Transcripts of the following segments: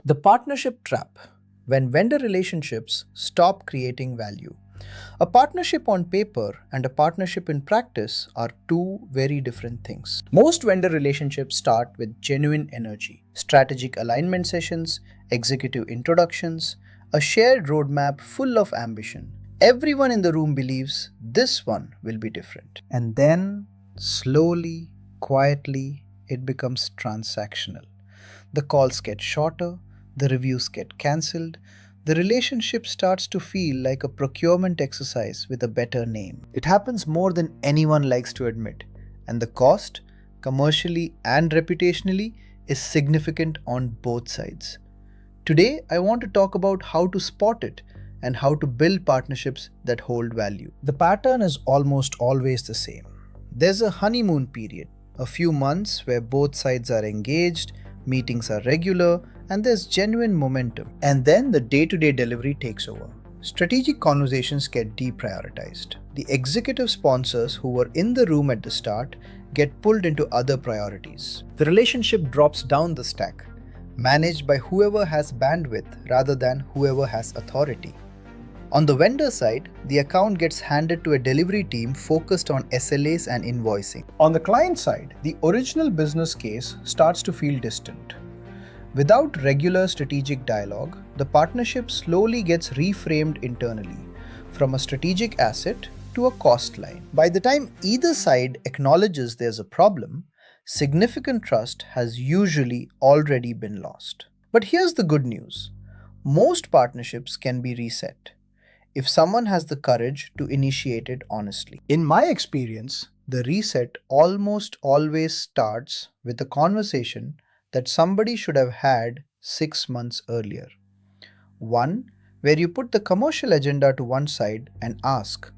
The partnership trap, when vendor relationships stop creating value. A partnership on paper and a partnership in practice are two very different things. Most vendor relationships start with genuine energy, strategic alignment sessions, executive introductions, a shared roadmap full of ambition. Everyone in the room believes this one will be different. And then, slowly, quietly, it becomes transactional. The calls get shorter, the reviews get cancelled, the relationship starts to feel like a procurement exercise with a better name. It happens more than anyone likes to admit, and the cost, commercially and reputationally, is significant on both sides. Today, I want to talk about how to spot it and how to build partnerships that hold value. The pattern is almost always the same. There's a honeymoon period, a few months where both sides are engaged, meetings are regular, and there's genuine momentum. And then the day-to-day delivery takes over. Strategic conversations get deprioritized. The executive sponsors who were in the room at the start get pulled into other priorities. The relationship drops down the stack, managed by whoever has bandwidth rather than whoever has authority. On the vendor side, the account gets handed to a delivery team focused on SLAs and invoicing. On the client side, the original business case starts to feel distant. Without regular strategic dialogue, the partnership slowly gets reframed internally, from a strategic asset to a cost line. By the time either side acknowledges there's a problem, significant trust has usually already been lost. But here's the good news. Most partnerships can be reset if someone has the courage to initiate it honestly. In my experience, the reset almost always starts with a conversation that somebody should have had 6 months earlier. One where you put the commercial agenda to one side and ask,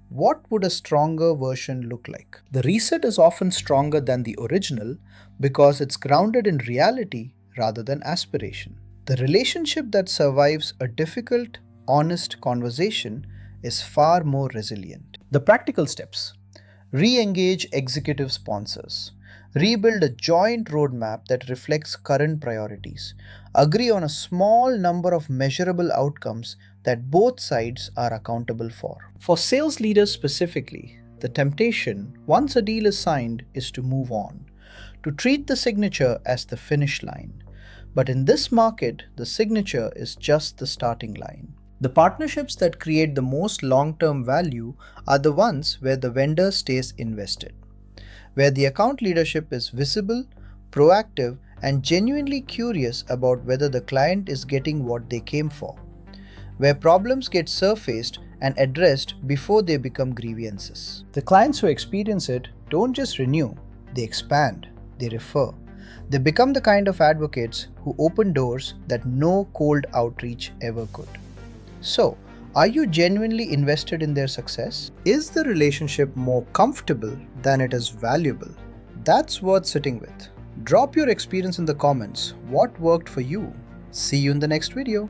what would a stronger version look like? The reset is often stronger than the original because it's grounded in reality rather than aspiration. The relationship that survives a difficult, honest conversation is far more resilient. The practical steps: re-engage executive sponsors. Rebuild a joint roadmap that reflects current priorities. Agree on a small number of measurable outcomes that both sides are accountable for. For sales leaders specifically, the temptation, once a deal is signed, is to move on, to treat the signature as the finish line. But in this market, the signature is just the starting line. The partnerships that create the most long-term value are the ones where the vendor stays invested, where the account leadership is visible, proactive, and genuinely curious about whether the client is getting what they came for, where problems get surfaced and addressed before they become grievances. The clients who experience it don't just renew, they expand, they refer. They become the kind of advocates who open doors that no cold outreach ever could. So, are you genuinely invested in their success? Is the relationship more comfortable than it is valuable? That's worth sitting with. Drop your experience in the comments. What worked for you? See you in the next video.